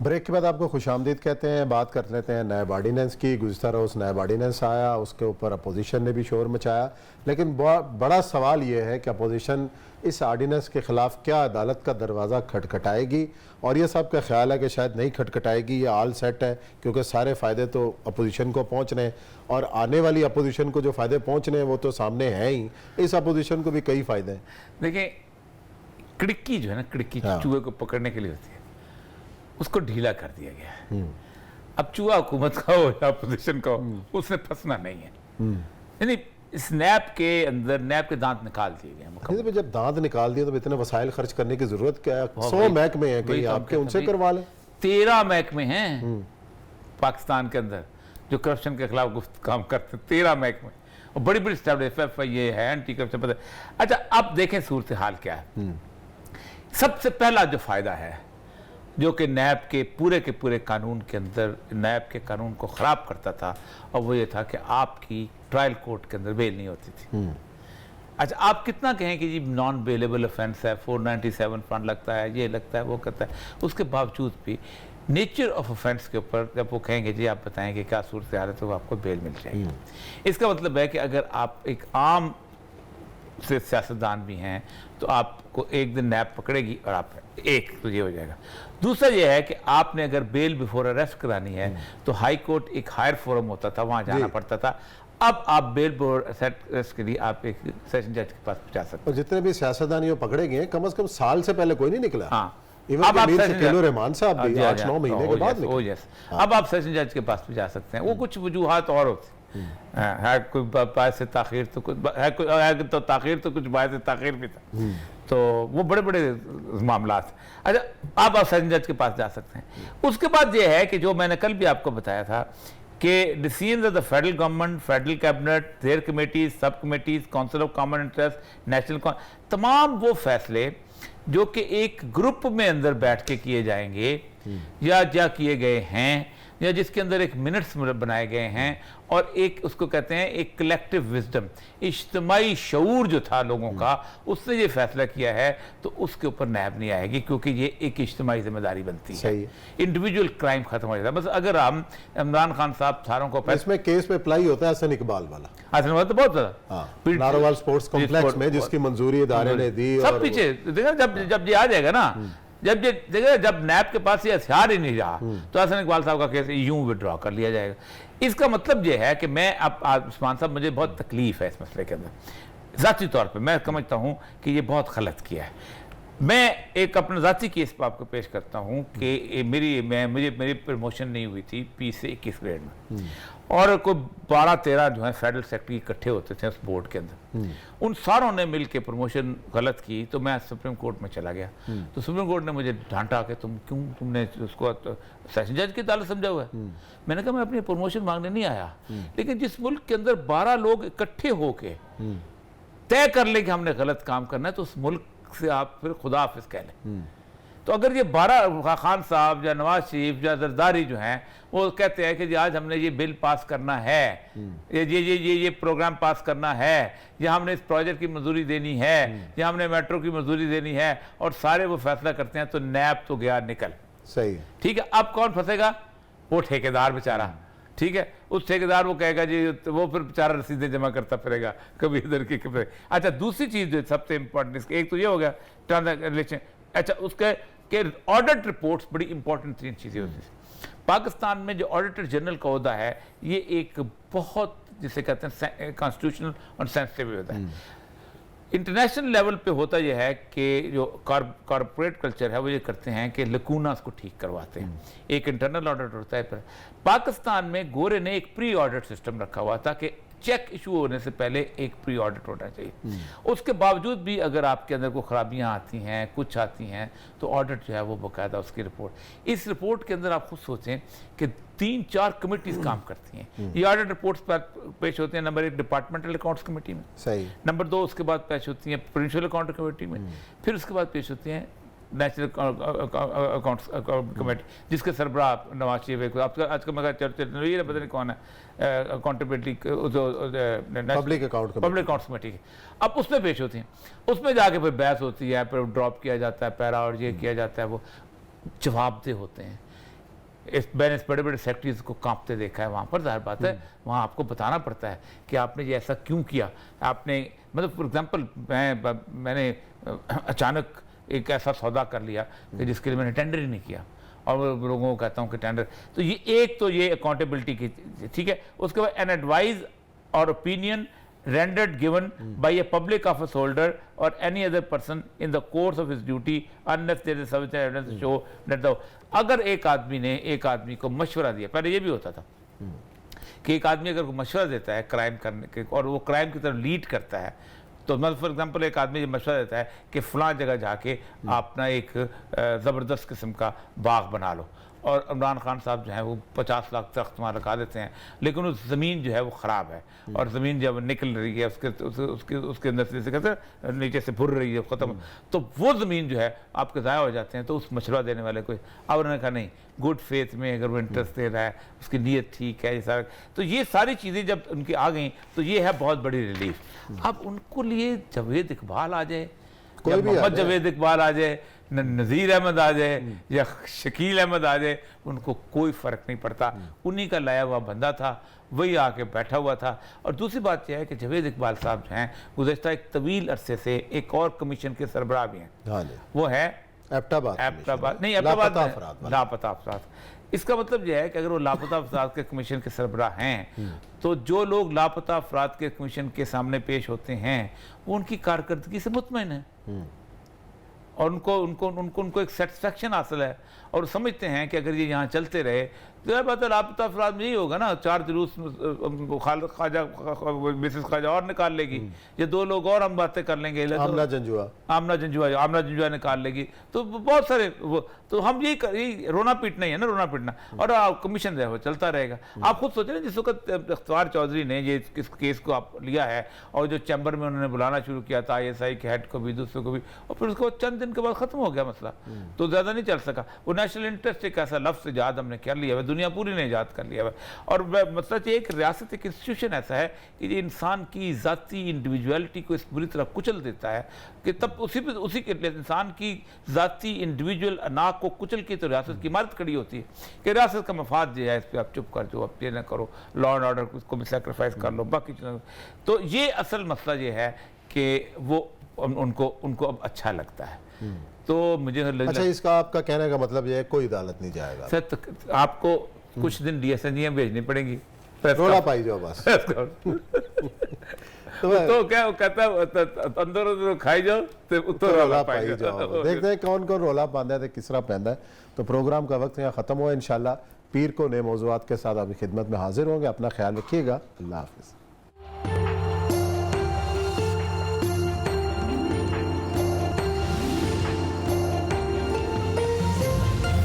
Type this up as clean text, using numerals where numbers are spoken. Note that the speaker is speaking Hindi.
ब्रेक के बाद आपको खुशामदीद कहते हैं। बात कर लेते हैं नैब आर्डीनेंस की। गुज़िश्ता रोज़ नैब आर्डीनेंस आया, उसके ऊपर अपोजिशन ने भी शोर मचाया, लेकिन बड़ा सवाल ये है कि अपोजिशन इस आर्डीनेंस के ख़िलाफ़ क्या अदालत का दरवाज़ा खटखटाएगी, और ये सब का ख्याल है कि शायद नहीं खटखटाएगी, ये आल सेट है, क्योंकि सारे फ़ायदे तो अपोजिशन को पहुँच रहे हैं और आने वाली अपोजिशन को जो फ़ायदे पहुँच रहे हैं वो तो सामने हैं ही। इस अपोजिशन को भी कई फ़ायदे हैं। देखिए, खिड़की जो है ना, खिड़की चूहे को पकड़ने के लिए होती है, उसको ढीला कर दिया गया है। अब चूहा हुकूमत का हो या अपोजिशन का हो, उसने फंसना नहीं है। यानी स्नैप के अंदर नैब के दांत निकाल दिए गए। तो जब दांत निकाल दिए तो इतने वसाइल खर्च करने की जरूरत क्या है? 100 महकमे हैं, कहीं आपके उनसे करवा लें। 13 महकमे हैं पाकिस्तान के अंदर जो करप्शन के खिलाफ काम करते हैं। 13 महकमे और बड़ी बड़ी स्टेप ये है, एंटी करप्शन पता। अच्छा, अब देखें सूरत हाल क्या है। सबसे पहला जो फायदा है जो कि नैब के पूरे कानून के अंदर नैब के कानून को ख़राब करता था, और वो ये था कि आपकी ट्रायल कोर्ट के अंदर बेल नहीं होती थी। अच्छा, आप कितना कहें कि जी नॉन बेलेबल ऑफेंस है, 497 फंड लगता है, ये लगता है, वो करता है, उसके बावजूद भी नेचर ऑफ ऑफेंस के ऊपर जब वो कहेंगे जी आप बताएंगे क्या सूरत हाल है, तो आपको बेल मिल जाएगी। इसका मतलब है कि अगर आप एक आम से सियासतदान भी हैं तो आपको एक दिन नैब पकड़ेगी और आप एक तो ये हो जाएगा। दूसरा ये है कि आपने अगर बेल बिफोर अरेस्ट करानी है तो हाई कोर्ट एक हायर फोरम होता था, वहां जाना पड़ता था। अब आप बेल बिफोर अरेस्ट के लिए आप एक सेशन जज के पास जा सकते हैं। और जितने भी सियासतदान पकड़े गए कम से कम साल से पहले कोई नहीं निकला। हाँ, अब आप रहमान साहब भी 8-9 महीने के बाद निकले। अब आप सेशन जज के पास भी जा सकते हैं। वो कुछ वजूहात और होती है, कोई बायस ताखीर तो कुछ है, तो ताखीर तो कुछ बायस ताखीर भी था, तो वो बड़े बड़े मामला। अच्छा, आप सेशन जज के पास जा सकते हैं। उसके बाद ये है कि जो मैंने कल भी आपको बताया था कि decisions of the federal government, federal cabinet, their committees, sub committees, council of common interest, national, तमाम वो फैसले जो कि एक ग्रुप में अंदर बैठ के किए जाएंगे या किए गए हैं, या जिसके अंदर एक मिनट्स बनाए गए हैं, और एक उसको कहते हैं एक कलेक्टिव विजडम, इज्तिमाई शऊर जो था लोगों का, उसने ये फैसला किया है, तो उसके ऊपर नैब नहीं आएगी, क्योंकि ये एक इज्तिमाई जिम्मेदारी बनती है। इंडिविजुअल क्राइम खत्म हो जाता है। बस अगर हम इमरान खान साहब थारों को इसमें केस में अप्लाई होता है हसन इकबाल वाला, हसन वाला तो बहुत ज्यादा नारोवाल स्पोर्ट्स कॉम्प्लेक्स में जिसकी मंजूरी इदारे ने दी, सब पीछे देखा। जब ये आ जाएगा ना, जब नैब के पास ये हथियार ही नहीं रहा, तो हसन इकबाल साहब का केस यूं विड्रॉ कर लिया जाएगा। इसका मतलब ये है कि मैं अब उस्मान साहब, मुझे बहुत तकलीफ है इस मसले के अंदर। ज़ाती तौर पे मैं समझता हूँ कि ये बहुत गलत किया है। मैं एक अपना ज़ाती केस पर आपको पेश करता हूँ कि मेरी प्रमोशन नहीं हुई थी P से 21 ग्रेड में, और कोई 12-13 जो है फेडरल सेक्रेटरी इकट्ठे होते थे उस बोर्ड के अंदर। उन सारों ने मिल के प्रमोशन गलत की, तो मैं सुप्रीम कोर्ट में चला गया। तो सुप्रीम कोर्ट ने मुझे डांटा कि तुमने उसको सेशन जज की अदालत समझा हुआ है। मैंने कहा मैं अपनी प्रमोशन मांगने नहीं आया, लेकिन जिस मुल्क के अंदर 12 लोग इकट्ठे होके तय कर ले कि हमने गलत काम करना है, तो उस मुल्क से आप फिर खुदा हाफिज कह लें। तो अगर ये 12 खान साहब या नवाज शरीफ या जरदारी जो हैं वो कहते हैं कि जी आज हमने ये बिल पास करना है, ये प्रोग्राम पास करना है, या हमने इस प्रोजेक्ट की मंजूरी देनी है, या हमने मेट्रो की मंजूरी देनी है, और सारे वो फैसला करते हैं, तो नैब तो गया निकल। सही, ठीक है। अब कौन फंसेगा? वो ठेकेदार बेचारा। ठीक है, उस ठेकेदार वो कहेगा जी, तो वो फिर बेचारा रसीदें जमा करता फिरेगा, कभी इधर की कभी। अच्छा, दूसरी चीज जो सबसे इंपॉर्टेंट, एक तो ये हो गया ट्रांजैक्शन। अच्छा, उसके ऑडिट रिपोर्ट्स बड़ी इंपॉर्टेंट 3 चीजें होती हैं पाकिस्तान में। जो ऑडिटर जनरल का ओहदा है, ये एक बहुत जिसे कहते हैं कॉन्स्टिट्यूशनल और सेंसिटिव होता है। इंटरनेशनल लेवल पे होता यह है कि जो कॉर्पोरेट कल्चर है वो ये करते हैं कि लकूनास को ठीक करवाते हैं। एक इंटरनल ऑडिट होता है। पर पाकिस्तान में गोरे ने एक प्री ऑडिट सिस्टम रखा हुआ था कि चेक इशू होने से पहले एक प्री ऑडिट होना चाहिए। उसके बावजूद भी अगर आपके अंदर कोई खराबियां आती हैं, कुछ आती हैं, तो ऑडिट जो है वो बाकायदा उसकी रिपोर्ट। इस रिपोर्ट के अंदर आप खुद सोचें कि 3-4 कमिटीज काम करती हैं। ये ऑडिट रिपोर्ट्स पेश होती हैं, नंबर 1 डिपार्टमेंटल अकाउंट्स कमेटी में, सही, नंबर 2 उसके बाद पेश होती हैं प्रोविंशियल अकाउंट कमेटी में, फिर उसके बाद पेश होती हैं नेशनल अकाउंट्स कमेटी, जिसके सरबराह नवाज शरीफ। आजकल मैं चर्चा पता नहीं कौन है, अकाउंटेबिलिटी पब्लिक अकाउंट्स कमेटी की। अब उसमें पेश होती हैं, उसमें जाके फिर बहस होती है, फिर ड्रॉप किया जाता है पैरा, और ये किया जाता है, वो जवाबदेह होते हैं। मैंने इस बड़े बड़े सेक्रेटरीज को कांपते देखा है वहाँ पर, जाहिर बात है वहाँ आपको बताना पड़ता है कि आपने ये ऐसा क्यों किया। आपने मतलब फॉर एग्जांपल मैंने अचानक एक ऐसा सौदा कर लिया कि जिसके लिए मैंने टेंडर ही नहीं किया, और लोगों को कहता हूँ कि टेंडर, तो ये एक तो ये अकाउंटेबिलिटी की, ठीक है। उसके बाद एन एडवाइस और opinion rendered given by a public office holder or any other person in the course of his duty unless there is sufficient evidence to show that the, अगर एक आदमी ने एक आदमी को मशवरा दिया, पहले ये भी होता था कि एक आदमी अगर मशवरा देता है क्राइम करने के और वो क्राइम की तरफ लीड करता है, तो मतलब फॉर एग्जांपल एक आदमी ये मशवरा देता है कि फलां जगह जाके अपना एक ज़बरदस्त किस्म का बाग बना लो, और इमरान खान साहब जो है वो 50 लाख दरख्त वहाँ लगा देते हैं, लेकिन उस ज़मीन जो है वो ख़राब है, और ज़मीन जब निकल रही है उसके अंदर से कहते हैं नीचे से भुर रही है ख़त्म, तो वो ज़मीन जो है आपके ज़ाया हो जाते हैं। तो उस मशवरा देने वाले को अब उन्होंने कहा नहीं, गुड फेथ में अगर वो इंटरेस्ट दे रहा है, उसकी नीयत ठीक है, ये सारा, तो ये सारी चीज़ें जब उनकी आ गई तो ये है बहुत बड़ी रिलीफ। अब उनको लिए जावेद इकबाल आ जाए, कोई भी मोहम्मद जावेद इकबाल आ जाए, नज़ीर अहमद आ जाए या शकील अहमद आ जाए, उनको कोई फ़र्क नहीं पड़ता, उन्हीं का लाया हुआ बंदा था, वही आके बैठा हुआ था। और दूसरी बात यह है कि जावेद इकबाल साहब जो हैं गुज़श्ता एक तवील अरसे से एक और कमीशन के सरबराह भी हैं, वो है एबटाबाद नहीं, लापता अफराद। इसका मतलब यह है कि अगर वो लापता अफराद के कमीशन के सरबराह हैं, तो जो लोग लापता अफराद के कमीशन के सामने पेश होते हैं वो उनकी कारकर्दगी से मुतमईन है, और उनको एक सेटिस्फैक्शन हासिल है, और समझते हैं कि अगर ये यहाँ चलते रहे तो यह बात है लापता अफराद में यही होगा ना, 4 जुलूस ख्वाजा मिसेस ख्वाजा और निकाल लेगी, ये 2 लोग और हम बातें कर लेंगे, आमना जंजुआ निकाल लेगी, तो बहुत सारे वो, तो हम यही रोना पीटना ही है ना, रोना पीटना, और कमीशन जो है वो चलता रहेगा। आप खुद सोचें ना, जिस वक्त इख्तियार चौधरी ने ये इस केस को आप लिया है और जो चैम्बर में उन्होंने बुलाना शुरू किया था ISI के हेड को भी, दूसरों को भी, और फिर उसको चंद दिन के बाद ख़त्म हो गया मसला, तो ज़्यादा नहीं चल सका। वो नेशनल इंटरेस्ट एक ऐसा लफ्ज़ ईजाद हमने कर लिया है, दुनिया पूरी ने ईजाद कर लिया है, और मतलब ये एक रियासत, एक इंस्टीट्यूशन ऐसा है कि ये इंसान की ज़ाती इंडिविजुअलिटी को इस बुरी तरह कुचल देता है कि तब उसी के लिए इंसान की ज़ाती इंडिविजुअल अना को कुचल के तो रियासत की इमारत खड़ी होती है कि रियासत का मफाद जो है इस पर आप चुप कर दो, आप ये ना करो, लॉ एंड ऑर्डर को भी सेक्रीफाइस कर लो, बाकी चीज़ों। तो ये असल मसला ये है कि वो उनको अब अच्छा लगता है। तो मुझे अच्छा, इसका आपका कहने का मतलब ये है कोई अदालत नहीं जाएगा सर, तो आपको कुछ दिन DSNG भेजनी पड़ेगी, रोला पाई जाओ बस तो क्या कहता है अंदर खाई जाओ तो उत्तर रोला पाई जाओ। देखते हैं कौन कौन रोला पांदा है, किस तरह पहनता है। तो प्रोग्राम का वक्त यहाँ ख़त्म हुआ, इंशाल्लाह पीर को नए मौज़ूआत के साथ आपकी खिदमत में हाजिर होंगे। अपना ख्याल रखिएगा, अल्लाह हाफ़िज़।